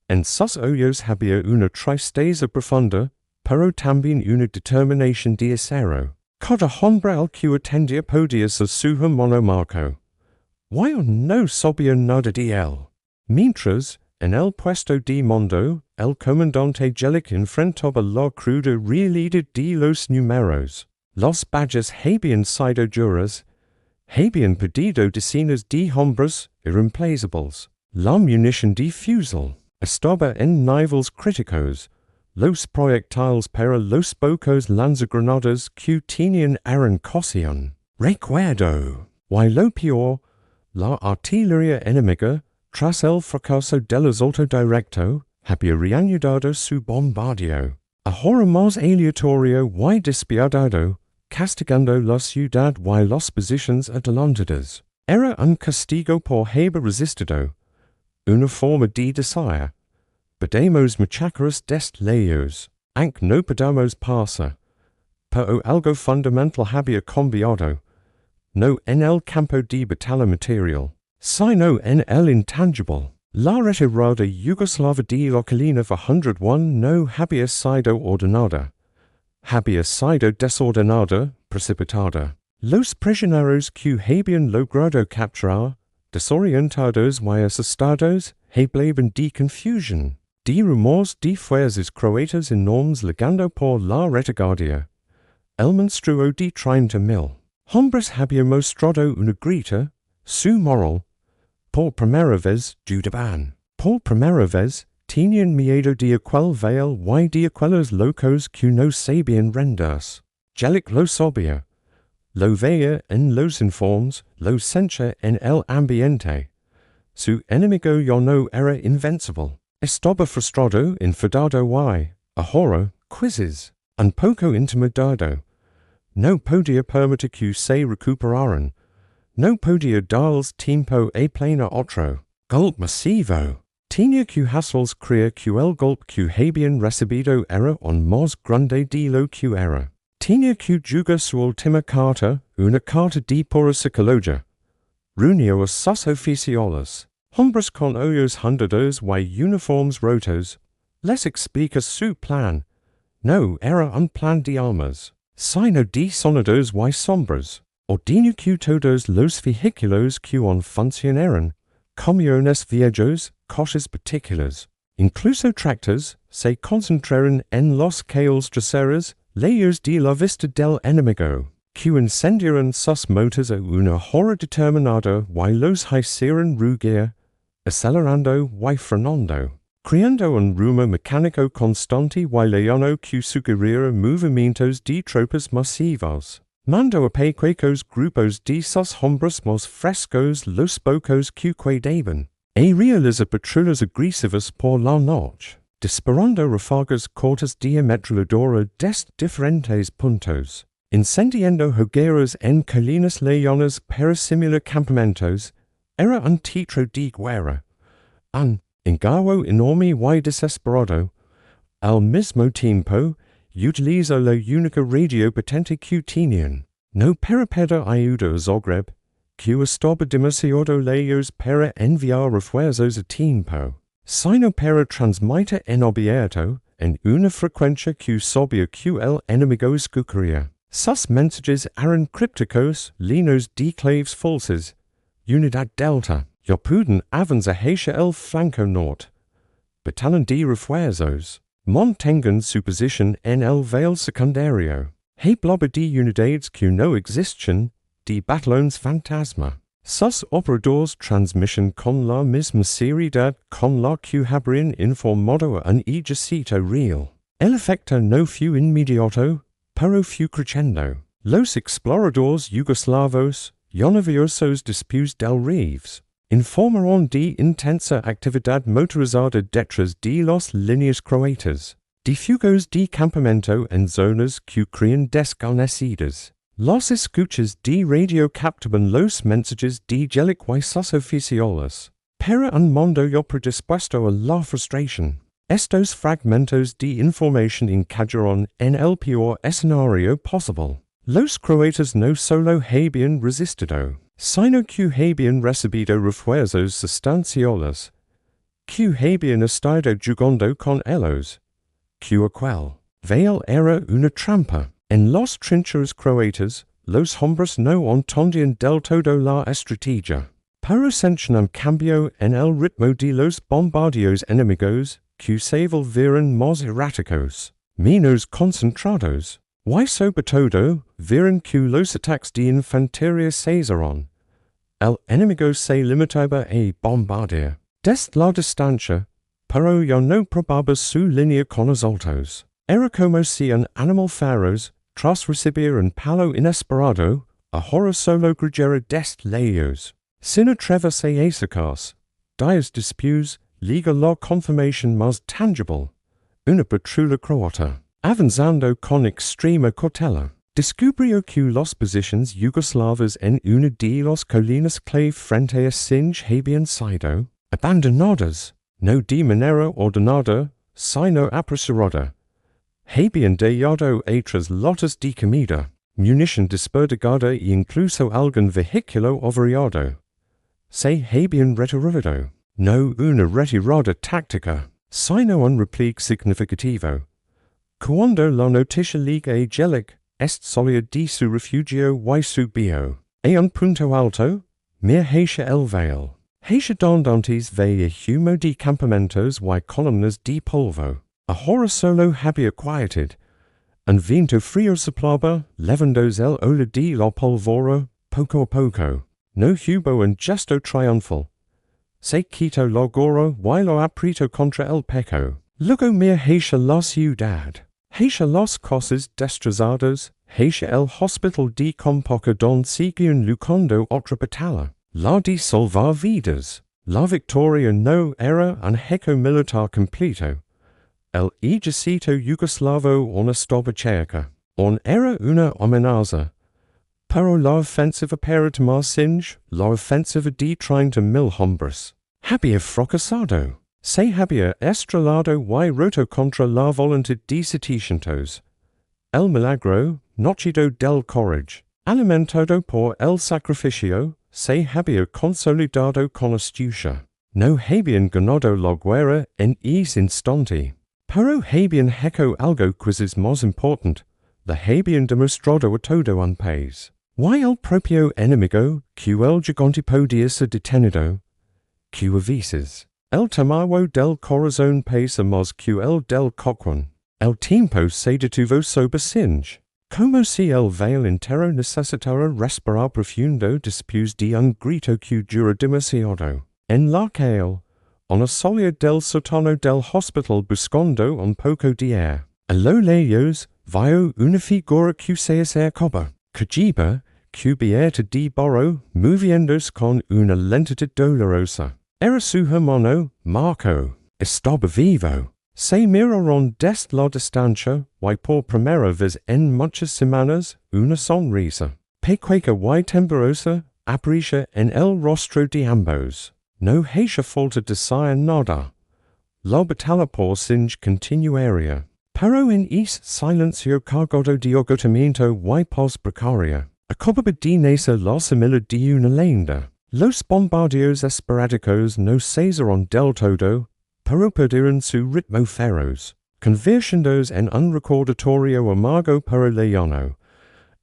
En sus hoyos había una tristeza profunda, pero también una determinación de acero. Cada hombre al que atendía podía ser su monomarco. Why no sabía nada de él. Mientras, en el puesto de mando, el comandante Jelic enfrentaba la cruda realidad de los números. Los badges habían sido duras, habían perdido decenas de hombres irreemplazables. La munición de fusil estaba en niveles críticos. Los proyectiles para los pocos lanzagranadas que tenían eran cocción. Recuerdo. Y lo peor, la artillería enemiga, tras el fracaso del asalto directo, había reanudado su bombardeo. Ahora más aleatorio y despiadado, castigando la ciudad y las posiciones adelantadas. Era un castigo por haber resistido. Una forma de decir. Podemos machacaros dest leyos, aunque no podamos pasar. Pero algo fundamental había cambiado. No en el campo de batalla material, sino en el intangible. La retirada yugoslava de la colina de 101 no había sido ordenada. Había sido desordenada, precipitada. Los prisioneros que habían logrado capturar, desorientados y asustados, hablaban de confusión, de rumores de fuerzas croatas enormes llegando por la retaguardia. El monstruo de 30.000 hombres había mostrado una grita, su moral. Por primera vez dudaban. Por primera vez tenían miedo de aquel veil y de aquellos locos que no sabían rendirse. Jelic lo sabía. Lo veía en los informes, lo sentía en el ambiente. Su enemigo ya no era invencible. Estaba frustrado, enfadado y, ahora, quizzes, un poco intimidado. No podía permitir que se recuperaran. No podía darles tiempo a plena otro. Golpe masivo. Tenía que hacerles creer que el golpe que habían recibido era un más grande de lo que era. Tenía que jugar su última carta, una carta de pura psicología. Reunió a sus oficiales, hombres con ojos hundidos y uniformes rotos. Les explica su plan. No era un plan de almas, sino de sonidos y sombras. Ordenó que todos los vehículos que aún funcionaran, camiones viejos, coches particulares, incluso tractores, se concentraron en los calles traseros, lejos de la vista del enemigo, que incendiaron sus motores a una hora determinada y los hicieron rugir, acelerando y frenando, creando un rumor mecánico constante y lejano que sugería movimientos de tropas masivos. Mandó a pequeños grupos de sus hombres más frescos los pocos que quedaban, y realiza patrullas agresivas por la noche, disparando ráfagas cortas de ametralladora desde diferentes puntos, incendiando hogueras en colinas lejanas para simular campamentos. Era un teatro de guerra, un engaño enorme y desesperado. Al mismo tiempo, utilizó la única radio potente que tenían. No para pedir ayuda a Zagreb, que estaba demasiado lejos para enviar refuerzos a tiempo, sino para transmitir en abierto, en una frecuencia que sabía que el enemigo escucharía. Sus mensajes eran crípticos, llenos de claves falsas. Unidad Delta, ya pueden avanzar hacia el flanco norte. Batallón de refuerzos. Mantengan su posición en el valle secundario. Habla de unidades que no existen, de batallones fantasma. Sus operadores transmisión con la misma seriedad con la que habrían informado a un ejército real. El efecto no fue inmediato, pero fue creciendo. Los exploradores yugoslavos, ya nerviosos después del Reeves, informaron de intensa actividad motorizada detrás de las líneas croatas, de fugos de campamento en zonas que creían desguarnecidas. Las escuchas de radio captaban los mensajes de Jelic y sus oficiales, pero un mundo ya predispuesto a la frustración. estos fragmentos de información encajaron en el peor escenario posible. Los croatas no solo habían resistido, sino que habían recibido refuerzos sustanciales, que habían estado jugando con ellos, que aquel valle era una trampa. En los trincheras croatas, los hombres no entendían del todo la estrategia, pero sentían cambio en el ritmo de los bombardeos enemigos, que se volvieron más erráticos, menos concentrados. Y sobre todo, vieron que los ataques de infantería cesaron. El enemigo se limitaba a bombardear desde la distancia, pero ya no probaba su línea con los altos. Era como si un animal feroz, tras recibir un palo inesperado, ahora solo creyera desde lejos, sin atreverse a acercarse. Días después, llega la confirmación más tangible. Una patrulla croata, avanzando con extrema cautela, descubrió que las posiciones yugoslavas en una de las colinas clave frente a Sinj habían sido abandonadas, no de manera ordenada, sino apresurada. Habían dejado atrás lotes de comida, munición desperdigada e incluso algún vehículo averiado. Se habían retirado, no una retirada táctica, sino un repliegue significativo. Cuando la noticia llega a Jelic, salía de su refugio y subió a un punto alto, mir hacia el valle. Hacia donde antes veía humo de campamentos y columnas de polvo, ahora solo había quietud. Un viento frío soplaba, levandos el olor de la pólvora, poco a poco. No hubo un gesto triunfal. Se quitó la gorra y lo apretó contra el pecho. Luego mir hacia la ciudad, hacia las casas destrozadas, hacia el hospital de Compoca donde seguían luchando otra batalla, la de salvar vidas. La victoria no era un hecho militar completo. El Ejército Yugoslavo no estaba cerca, era una amenaza. Pero la ofensiva para tomar Sinj, la ofensiva de 30,000 hombres, había fracasado. Se había estrellado y roto contra la voluntad de 700. El milagro, nacido del courage, alimentado por el sacrificio, se había consolidado con astucia. No habían ganado la guerra en ese instante, pero habían hecho algo quizás más importante, la habían demostrado a todo un país. Y el propio enemigo, que el gigante podía ser detenido, que a veces, el tamaño del corazón pesa más que el del corazón. El tiempo se detuvo sobre Sinj, como si el valle entero necesitara respirar profundo después de un grito que dura demasiado. En la calle, una salida del sótano del hospital buscando un poco de aire. A lo lejos, vio una figura que se acercaba, cubierta de barro, moviéndose con una lentitud dolorosa. Era su hermano, Marco. Estaba vivo. Se miraron desde la distancia y por primera vez en muchas semanas una sonrisa, pequeña y temblorosa, aparecía en el rostro de ambos. No hacía falta decir nada. La batalla por Sinj continuaría, pero en ese silencio cargado de agotamiento y paz precaria, acababa de nacer la semilla de una leyenda. Los bombardeos esporádicos no cesaron del todo, pero perdieron su ritmo feroz, convirtiéndose en un recordatorio amargo para Leono.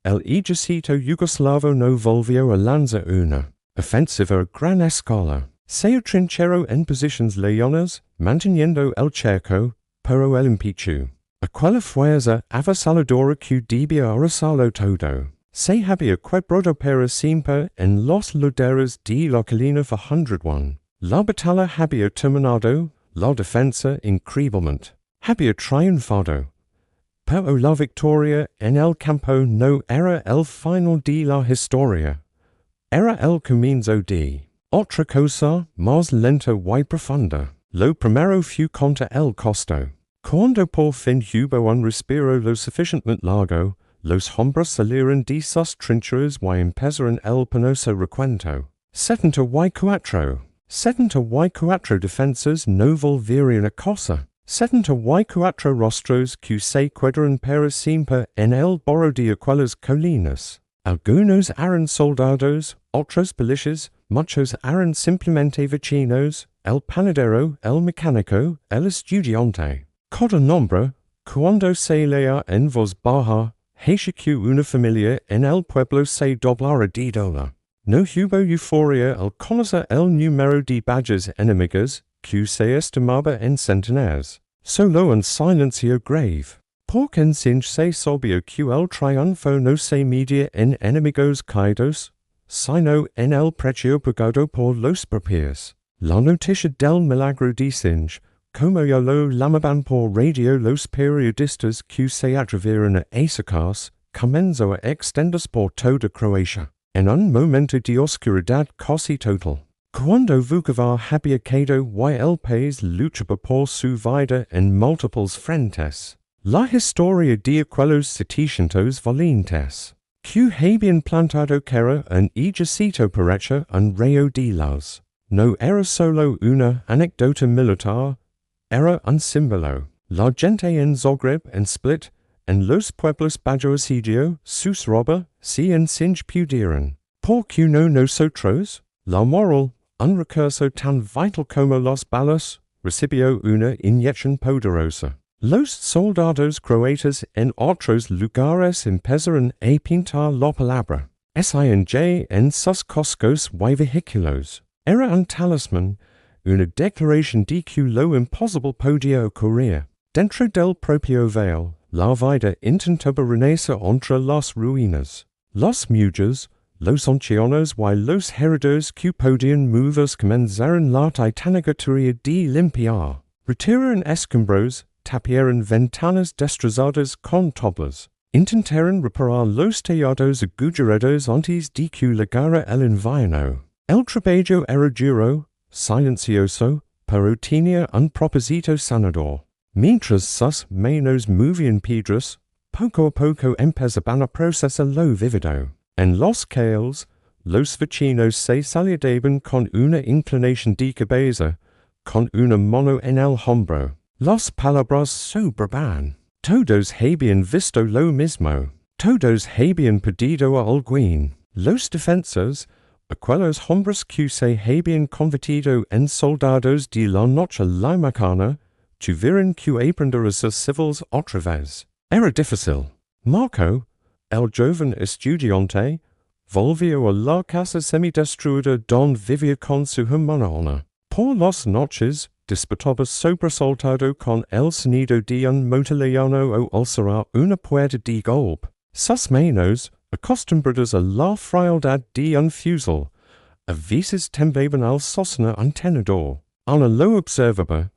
El Ejército Yugoslavo no volvió a lanzar una ofensiva a gran escala. Se atrincheró en posiciones leonas, manteniendo el cerco, pero el impechu. Aquella fuerza avasalladora que debía arrasarlo todo. Se había quebrado para siempre en los laderas de la colina 101. La batalla había terminado, la defensa increíblemente había triunfado. Pero la victoria en el campo no era el final de la historia. Era el comienzo de otra cosa más lenta y profunda. Lo primero fue contra el costo. Cuando por fin hubo un respiro lo suficientemente largo, los hombres salieron de sus trincheras y empezaron el penoso recuento. 74 defensas no volvieron a casa. Setenta y cuatro rostros que se quedaron para siempre en el barro de aquellas colinas. Algunos eran soldados, otros policías, muchos eran simplemente vecinos, el panadero, el mecánico, el estudiante. Cada nombre, cuando se lea en voz baja, hace que una familia en el pueblo se doblara de dolor. No hubo euforia al conocer el número de bajas enemigas que se estimaba en centenares. Solo un silencio grave. Porque en Sinj se sabía que el triunfo no se medía en enemigos caídos, sino en el precio pagado por los propios. La noticia del Milagro de Sinj, como ya lo llamaban por radio los periodistas que se atrevieron a sacarse, comenzó a extenderse por toda Croacia, en un momento de oscuridad casi total. Cuando Vukovar había quedado y el país luchaba por su vida en múltiples frentes. La historia de aquellos 700 valientes, que habían plantado cara en ejército para un rayo de luz, no era solo una anécdota militar, era un símbolo. La gente en Zagreb, en Split, en los pueblos bajo asedio, sus roba, si en Sinj pudieran. ¿Por qué no nosotros? La moral, un recurso tan vital como los balas, recibió una inyección poderosa. Los soldados croatas en otros lugares empezaron a pintar la palabra Sinj en sus cascos y vehículos. Era un talismán, una declaración de que lo imposible podía ocurrir. Dentro del propio valle, la vida intentaba renacer entre las ruinas. Los muelles, los ancianos y los heridos que podían moverse comenzaron la titánica tarea de limpiar. Retiraron escombros, tapiaron ventanas destrozadas con tablas. Intentaron reparar los tejados agujerados antes de que llegara el invierno. El trabajo era duro, silencioso, pero tenía un propósito sanador. Mientras sus manos movían piedras, poco a poco empezaban a procesar lo vivido. En los calles, los vecinos se saludaban con una inclinación de cabeza, con una mano en el hombro. Las palabras sobraban. Todos habían visto lo mismo. Todos habían pedido a alguien. Los defensas, aquellos hombres que se habían convertido en soldados de la noche a la mañana, tuvieron que aprender a ser civiles otra vez. Era difícil. Marco, el joven estudiante, volvió a la casa semidestruida donde vivía con su hermana. Por las noches, disputaba sobresaltado con el sonido de un motiliano o ulcerar una puerta de golpe. Sus manos, acostumbradas a la frialdad de un fusil, a veces temblaban al sostener un tenedor. Ana lo observaba,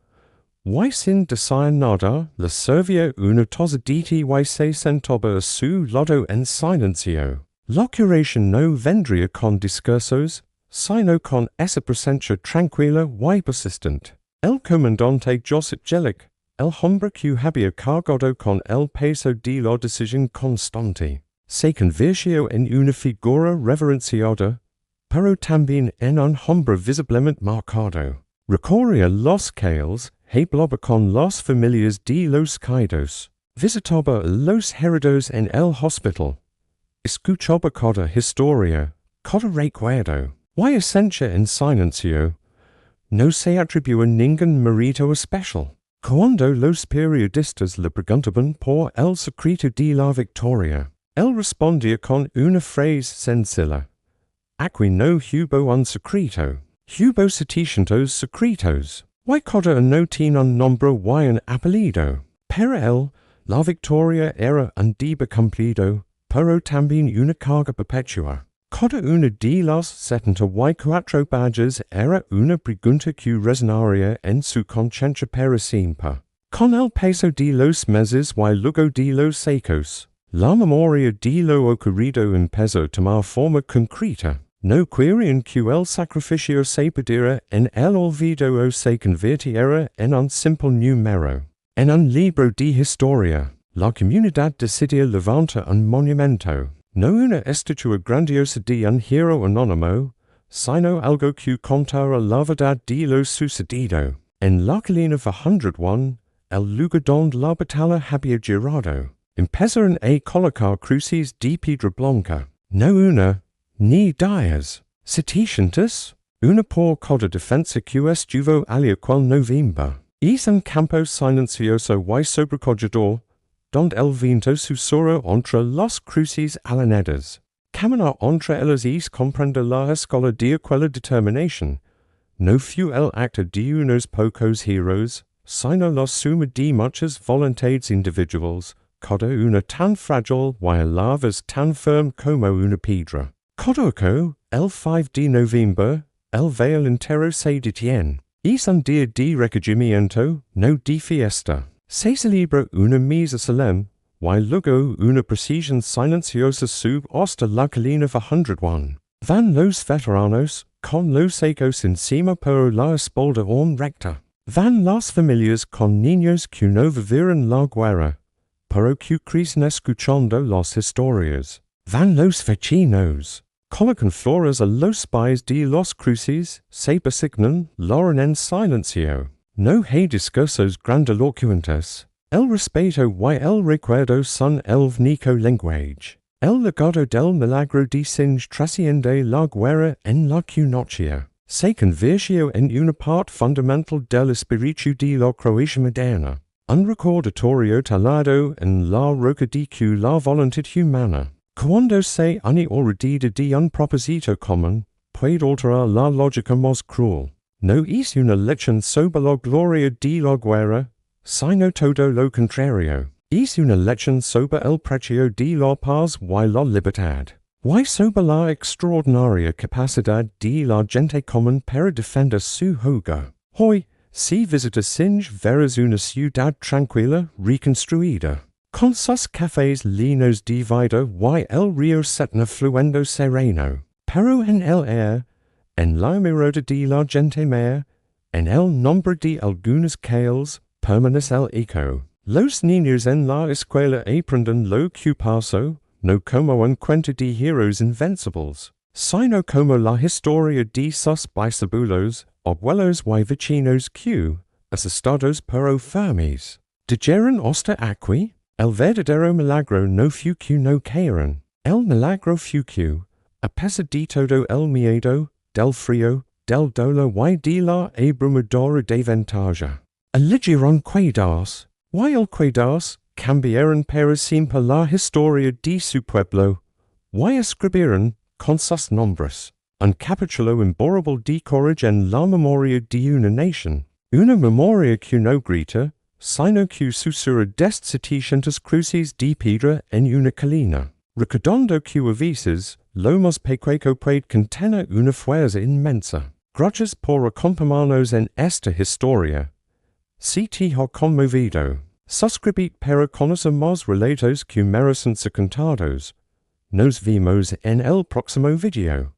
y sin decir nada, le servía una taza de té y se sentaba a su lado en silencio. La curación no vendría con discursos, sino con esa presencia tranquila y persistente. El comandante Josip Jelic, el hombre que había cargado con el peso de la decisión constante, se convirtió en una figura reverenciada, pero también en un hombre visiblemente marcado. Recorría los calles, hablaba con las familias de los caídos, visitaba a los heridos en el hospital, escuchaba cada historia, cada recuerdo, y esencia en silencio. No se atribuyó ningún mérito especial. Cuando los periodistas le preguntaban por el secreto de la victoria, él respondía con una frase sencilla. Aquí no hubo un secreto, hubo 700 secretos. Y cada uno tiene un nombre y un apellido. Para él, la victoria era un deber cumplido, pero también una carga perpetua. Cada una de las 74 bajas era una pregunta que resonaría en su conciencia para siempre. Con el peso de los meses y luego de los secos, la memoria de lo ocurrido empezó a tomar forma concreta. No querían que el sacrificio se perdiera en el olvido o se convirtiera en un simple número. En un libro de historia, la comunidad decidió levantar un monumento. No una estatua grandiosa de un héroe anónimo, sino algo que contara la verdad de lo sucedido. En la colina 101, el lugar donde la batalla había girado. Empezaron a colocar cruces de piedra blanca, no una, ni dias, setecientas, una por cada defensa que estuvo allá cual noviembre. Es un campo silencioso y sobrecogedor, donde el viento susurra entre las cruces alanedas. Caminar entre ellas es comprender la escala de aquella determinación. No fue el acto de unos pocos heroes, sino la suma de muchas voluntades individuales, cada una tan frágil y a la vez tan firme como una piedra. Codoco, el 5 de noviembre, el veil entero se detiene. Es un día de recogimiento, no de fiesta. Se celebra una misa solemne, y luego una procesión silenciosa sube hasta la colina de 101. Van los veteranos, con los secos encima por la espalda recta. Van las familias con niños que no vivieron la guerra, pero que crecen escuchando las historias. Van los vecinos. Colocan flores a los pies de los cruces, se besignan, loran en silencio. No hay discursos grandilocuentes. El respeto y el recuerdo son el único lenguaje. El legado del Milagro de Sinj trasciende la guerra en la Croacia. Se convirtió en una parte fundamental del espíritu de la Croacia moderna. Un recordatorio talado en la roca de que la voluntad humana, cuando se une alrededor de un propósito común, puede alterar la lógica más cruel. No es una lección sobre la gloria de la guerra, sino todo lo contrario. Es una lección sobre el precio de la paz y la libertad. Y sobre la extraordinaria capacidad de la gente común para defender su hogar. Hoy, si visitas Sinj, verás una ciudad tranquila, reconstruida, con sus cafés llenos de vida y el río Cetina fluyendo sereno. Pero en el aire, en la mirada de la gente mayor, en el nombre de algunas calles, permanece el eco. Los niños en la escuela aprenden lo que pasó, no como un cuento de heroes invencibles, sino como la historia de sus bisabuelos, abuelos y vecinos que, asustados pero firmes, dijeron hasta aquí. El verdadero milagro no fue que no cayeron. El milagro fue que, a pesar de todo el miedo, del frío, del dolor y de la abrumadora desventaja, eligieron cuidados, y el cuidados cambiaron para siempre la historia de su pueblo, y escribieron, con sus nombres, un capítulo imborrable de courage en la memoria de una nación, una memoria que no grita, sino que susurra desde setecientas cruces de piedra en una colina, recordando que a veces, lo más pequeño puede contener una fuerza inmensa. Gracias por acompañarnos en esta historia. Si te ha conmovido, suscribid para conocer más relatos que merecen ser contados. Nos vemos en el próximo video.